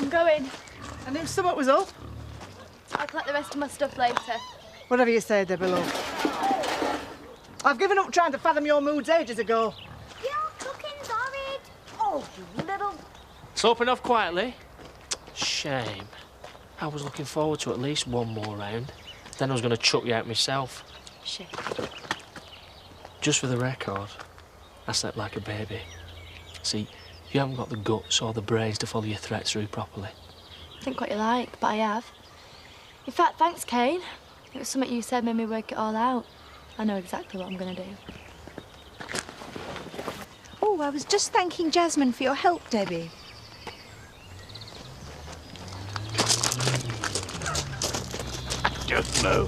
I'm going. I knew something was up. I'll collect the rest of my stuff later. Whatever you say, Debbie, love. I've given up trying to fathom your moods ages ago. Your cooking's horrid. Oh, you little... Sloping off quietly? Shame. I was looking forward to at least one more round. Then I was going to chuck you out myself. Shit. Just for the record, I slept like a baby. See, you haven't got the guts or the brains to follow your threat through properly. Think what you like, but I have. In fact, thanks, Kane. It was something you said made me work it all out. I know exactly what I'm going to do. Oh, I was just thanking Jasmine for your help, Debbie. Just know,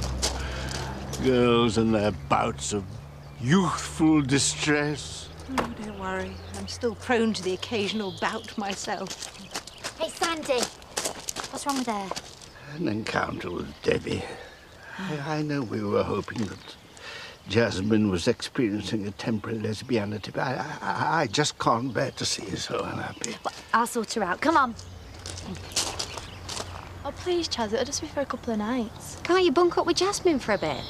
girls and their bouts of youthful distress. Oh, don't worry. I'm still prone to the occasional bout myself. Hey, Sandy. What's wrong with her? An encounter with Debbie. I know we were hoping that Jasmine was experiencing a temporary lesbianity, but I just can't bear to see her so unhappy. Well, I'll sort her out. Come on. Oh, please, Chaz, it'll just be for a couple of nights. Can't you bunk up with Jasmine for a bit?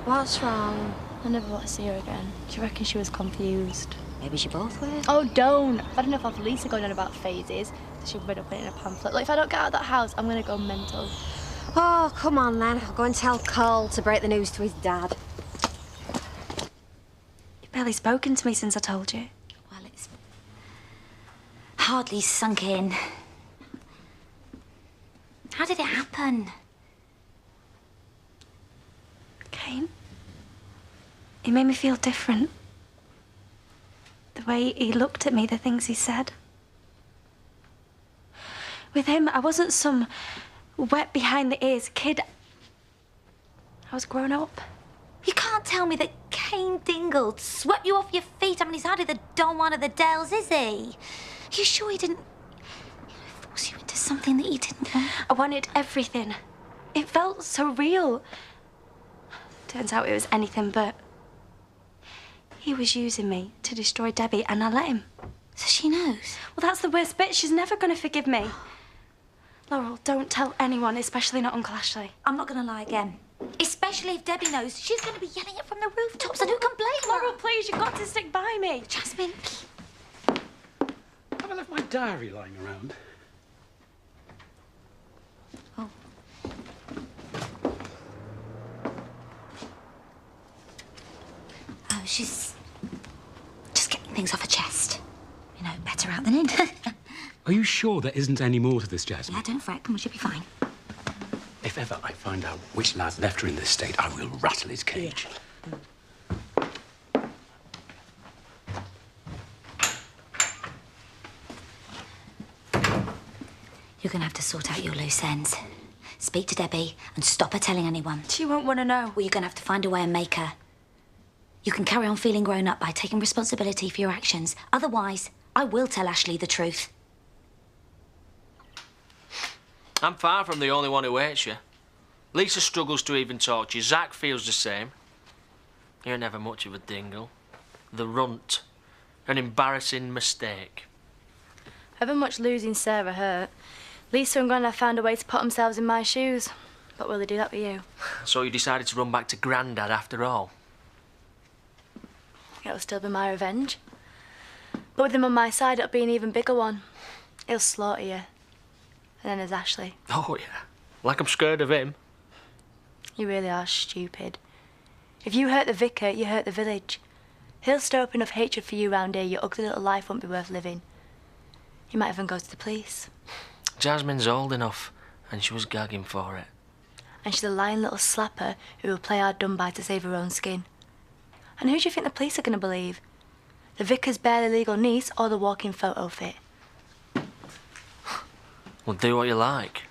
What's wrong? I never want to see her again. Do you reckon she was confused? Maybe you both were. Oh, don't. I've had enough of Lisa going on about phases, so she'll read up it in a pamphlet. Look, if I don't get out of that house, I'm going to go mental. Oh, come on, then. I'll go and tell Cole to break the news to his dad. You've barely spoken to me since I told you. Well, it's hardly sunk in. How did it happen? Kane, he made me feel different. The way he looked at me, the things he said. With him, I wasn't some wet behind the ears kid. I was grown up. You can't tell me that Kane Dingle swept you off your feet. I mean, he's hardly the Don Juan of the Dells, is he? You sure he didn't force you into something that you didn't want? I wanted everything. It felt so real. Turns out it was anything but. He was using me to destroy Debbie, and I let him. So she knows? Well, that's the worst bit. She's never going to forgive me. Laurel, don't tell anyone, especially not Uncle Ashley. I'm not going to lie again. Especially if Debbie knows. She's going to be yelling it from the rooftops, and who can blame her? Laurel, please, you've got to stick by me. Jasmine. Have I left my diary lying around? Oh. Oh, she's just getting things off her chest. You know, better out than in. Are you sure there isn't any more to this, Jasmine? Yeah, don't fret. Come on, she'll be fine. If ever I find out which lad left her in this state, I will rattle his cage. You're going to have to sort out your loose ends. Speak to Debbie and stop her telling anyone. She won't want to know. Well, you're going to have to find a way and make her. You can carry on feeling grown up by taking responsibility for your actions. Otherwise, I will tell Ashley the truth. I'm far from the only one who hates you. Lisa struggles to even talk to you. Zach feels the same. You're never much of a dingle. The runt. An embarrassing mistake. However much losing Sarah hurt, Lisa and Grandad found a way to put themselves in my shoes. But will they do that with you? So you decided to run back to Grandad after all? It'll still be my revenge. But with him on my side, it'll be an even bigger one. He'll slaughter you. And then there's Ashley. Oh, yeah. Like I'm scared of him. You really are stupid. If you hurt the vicar, you hurt the village. He'll stir up enough hatred for you round here, your ugly little life won't be worth living. You might even go to the police. Jasmine's old enough, and she was gagging for it. And she's a lying little slapper who will play hard done by to save her own skin. And who do you think the police are going to believe? The vicar's barely legal niece or the walking photo fit? Well, do what you like.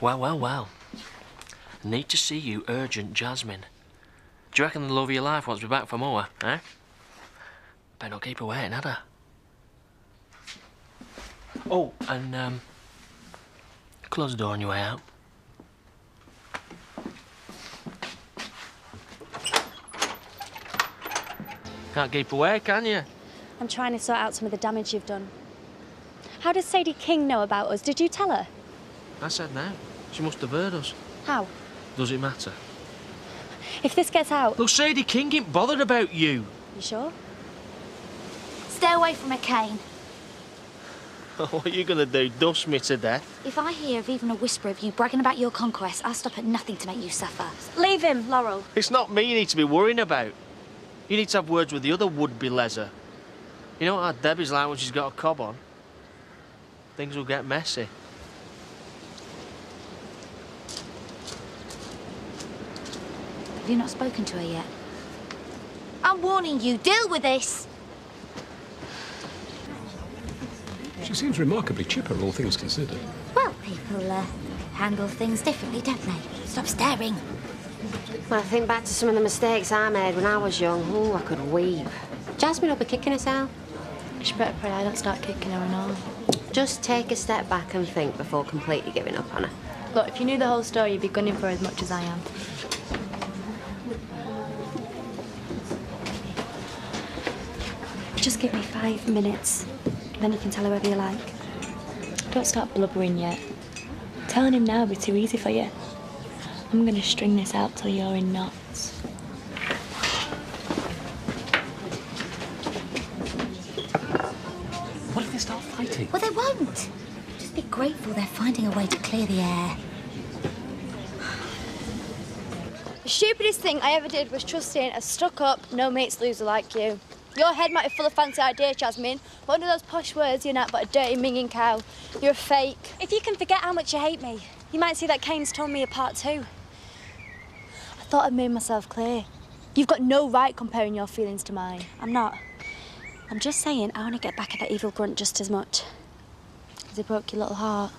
Well. Need to see you urgent, Jasmine. Do you reckon the love of your life wants to be back for more, eh? Better not keep her waiting, had I? Oh, and, close the door on your way out. Can't keep away, can you? I'm trying to sort out some of the damage you've done. How does Sadie King know about us? Did you tell her? I said no. She must have heard us. How? Does it matter? If this gets out... Look, Sadie King ain't bothered about you. You sure? Stay away from her, Kane. What are you going to do? Dust me to death? If I hear of even a whisper of you bragging about your conquest, I'll stop at nothing to make you suffer. Leave him, Laurel. It's not me you need to be worrying about. You need to have words with the other would-be leser. You know what Debbie's like when she's got a cob on? Things will get messy. Have you not spoken to her yet? I'm warning you, deal with this! She seems remarkably chipper, all things considered. Well, people handle things differently, don't they? Stop staring. When I think back to some of the mistakes I made when I was young, I could weep. Jasmine will be kicking herself. She better pray I don't start kicking her and all. Just take a step back and think before completely giving up on her. Look, if you knew the whole story, you'd be gunning for her as much as I am. Just give me 5 minutes, and then you can tell her whatever you like. Don't start blubbering yet. Telling him now would be too easy for you. I'm gonna string this out till you're in knots. What if they start fighting? Well, they won't. Just be grateful they're finding a way to clear the air. The stupidest thing I ever did was trusting a stuck-up, no-mates loser like you. Your head might be full of fancy ideas, Jasmine, but under those posh words, you're not but a dirty minging cow. You're a fake. If you can forget how much you hate me, you might see that Kane's torn me apart too. I thought I'd made myself clear. You've got no right comparing your feelings to mine. I'm not. I'm just saying I want to get back at that evil grunt just as much. Has he broke your little heart?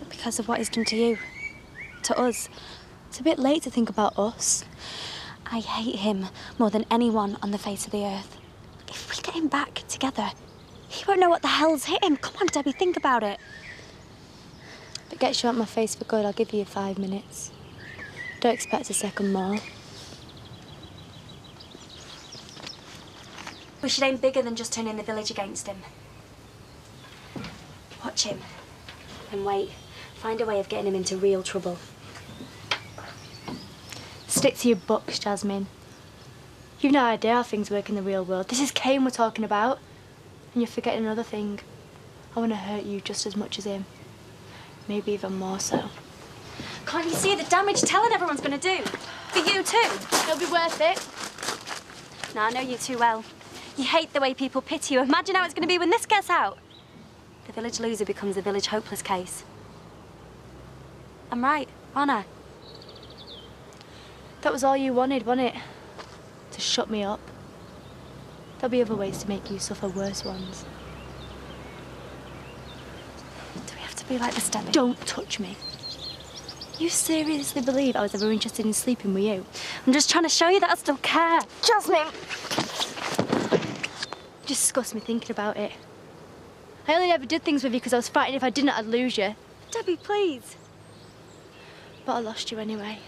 Because of what he's done to you. To us. It's a bit late to think about us. I hate him more than anyone on the face of the earth. If we get him back together, he won't know what the hell's hit him. Come on, Debbie, think about it. If it gets you out my face for good, I'll give you 5 minutes. Don't expect a second more. We should aim bigger than just turning the village against him. Watch him. And wait. Find a way of getting him into real trouble. Stick to your books, Jasmine. You've no idea how things work in the real world. This is Kane we're talking about. And you're forgetting another thing. I want to hurt you just as much as him. Maybe even more so. Can't you see the damage telling everyone's going to do? For you too. It'll be worth it. No, I know you too well. You hate the way people pity you. Imagine how it's going to be when this gets out. The village loser becomes the village hopeless case. I'm right, aren't I? That was all you wanted, wasn't it? To shut me up. There'll be other ways to make you suffer worse ones. Do we have to be like this, Debbie? Don't touch me. You seriously believe I was ever interested in sleeping with you? I'm just trying to show you that I still care. Jasmine! You disgust me thinking about it. I only ever did things with you because I was frightened if I didn't, I'd lose you. Debbie, please. But I lost you anyway.